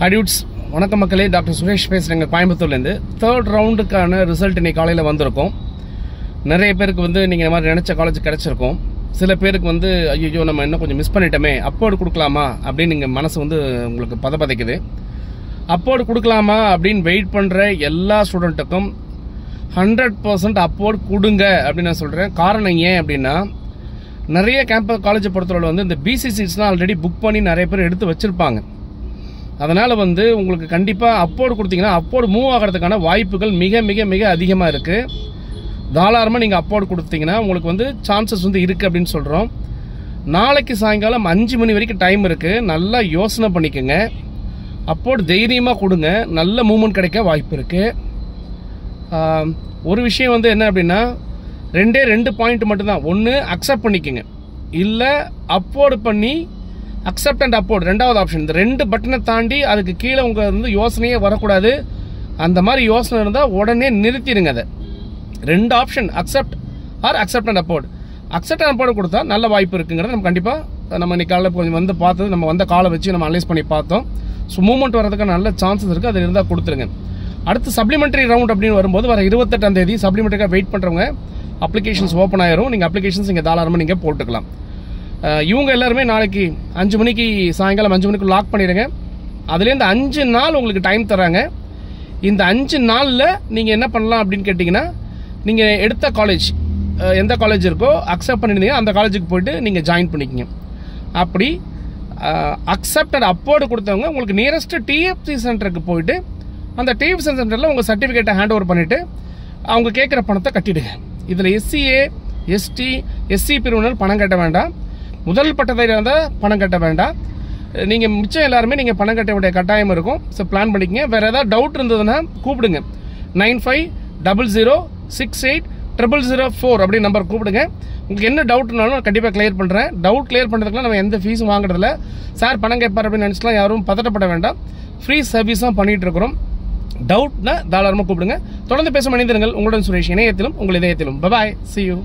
ஹடியூட்ஸ் வணக்கம் மக்களே, டாக்டர் சுரேஷ் பேசுகிறேங்க கோயம்புத்தூர்லேருந்து. தேர்ட் ரவுண்டுக்கான ரிசல்ட் இன்னைக்கு காலையில் வந்திருக்கும். நிறைய பேருக்கு நீங்கள் இந்த மாதிரி நினச்ச காலேஜ் கிடச்சிருக்கும். சில பேருக்கு ஐயோ நம்ம இன்னும் கொஞ்சம் மிஸ் பண்ணிட்டோமே, அப்போர்டு கொடுக்கலாமா அப்படின்னு நீங்கள் மனசு உங்களுக்கு பதைக்குது. அப்போர்டு கொடுக்கலாமா அப்படின்னு வெயிட் பண்ணுற எல்லா ஸ்டூடெண்ட்டுக்கும் 100% அப்போர்டு கொடுங்க அப்படின்னு நான் சொல்கிறேன். காரணம் ஏன் அப்படின்னா, நிறைய காலேஜை பொறுத்தவரை இந்த பிசி சீட்ஸ்லாம் ஆல்ரெடி புக் பண்ணி நிறைய பேர் எடுத்து வச்சுருப்பாங்க. அதனால் உங்களுக்கு கண்டிப்பாக அப்போர்டு கொடுத்தீங்கன்னா அப்போர்டு மூவ் ஆகிறதுக்கான வாய்ப்புகள் மிக மிக மிக அதிகமாக இருக்குது. தாராளமாக நீங்கள் அப்போர்டு கொடுத்தீங்கன்னா உங்களுக்கு சான்சஸ் இருக்குது அப்படின்னு சொல்கிறோம். நாளைக்கு சாயங்காலம் 5 மணி வரைக்கும் டைம் இருக்குது. நல்லா யோசனை பண்ணிக்கோங்க. அப்போர்டு தைரியமாக கொடுங்க, நல்ல மூவ்மெண்ட் கிடைக்க வாய்ப்பு இருக்குது. ஒரு விஷயம் என்ன அப்படின்னா, 2 பாயிண்ட் மட்டும்தான். ஒன்று அக்செப்ட் பண்ணிக்கோங்க, இல்லை அப்போர்டு பண்ணி அக்செப்ட் அண்ட் அப்போர்டு ரெண்டாவது ஆப்ஷன். இந்த 2 பட்டனை தாண்டி அதுக்கு கீழே உங்கள் யோசனையே வரக்கூடாது. அந்த மாதிரி யோசனை இருந்தால் உடனே நிறுத்திடுங்க. அதை 2 option, accept or accept and abort. Accept and abort கொடுத்தா நல்ல வாய்ப்பு இருக்குங்கிறத நம்ம கண்டிப்பாக நம்ம இன்னைக்கு காலையில் கொஞ்சம் பார்த்தது, நம்ம வந்த காலை வச்சு நம்ம அனலைஸ் பண்ணி பார்த்தோம். ஸோ மூவ்மெண்ட் வரதுக்கான நல்ல சான்சஸ் இருக்குது. அது இருந்தால் கொடுத்துருங்க. அடுத்து சப்ளிமெண்ட்ரி ரவுண்ட் அப்படின்னு வரும்போது வர 28ஆம் தேதி சப்ளிமெண்ட்ரிக்காக வெயிட் பண்ணுறவங்க அப்ளிகேஷன்ஸ் ஓப்பன் ஆயிரும். நீங்கள் அப்ளிகேஷன்ஸ் இங்கே தாராளமாக நீங்கள் போட்டுக்கலாம். இவங்க எல்லாருமே நாளைக்கு 5 மணிக்கு சாயங்காலம் 5 மணிக்கு லாக் பண்ணிடுங்க. அதுலேருந்து 5 நாள் உங்களுக்கு டைம் தராங்க. இந்த 5 நாளில் நீங்கள் என்ன பண்ணலாம் அப்படின்னு கேட்டிங்கன்னா, நீங்கள் எடுத்த காலேஜ் எந்த காலேஜ் இருக்கோ அக்செப்ட் பண்ணியிருந்தீங்கன்னா அந்த காலேஜுக்கு போய்ட்டு நீங்கள் ஜாயின் பண்ணிக்கங்க. அப்படி அக்செப்ட் அண்ட் அப்போர்டு கொடுத்தவங்க உங்களுக்கு நியரஸ்ட் டிஎஃப்சி சென்டருக்கு போயிட்டு அந்த டிஎஃப்சி சென்டரில் உங்கள் சர்டிஃபிகேட்டை ஹேண்ட் ஓவர் பண்ணிவிட்டு அவங்க கேட்குற பணத்தை கட்டிடுங்க. இதில் எஸ்சிஏ எஸ்டி எஸ்சி பிரிவினர் பணம் கட்ட வேண்டாம். முதல் பட்டதாரியாக இருந்தால் பணம் கட்ட வேண்டாம். நீங்கள் மிச்சம் எல்லாருமே நீங்கள் பணம் கட்ட வேண்டிய கட்டாயம் இருக்கும். ஸோ பிளான் பண்ணிக்கங்க. வேறு ஏதாவது டவுட் இருந்ததுன்னா கூப்பிடுங்க. 9500680004 அப்படி நம்பர் கூப்பிடுங்க. உங்களுக்கு என்ன டவுட்னாலும் கண்டிப்பாக கிளியர் பண்ணுறேன். டவுட் கிளியர் பண்ணுறதுக்குலாம் நம்ம எந்த ஃபீஸும் வாங்குறதில்ல. சார் பணம் கேட்பார் அப்படின்னு நினச்சிக்கலாம் யாரும் பதட்டப்பட வேண்டாம். ஃப்ரீ சர்வீஸாக பண்ணிகிட்டு இருக்கிறோம். டவுட்னா தாராளமாக கூப்பிடுங்க. தொடர்ந்து பேச மனிதர்கள். உங்களுடன் சுரேஷ், இணையத்திலும் உங்கள் இதயத்திலும். Bye bye, see you.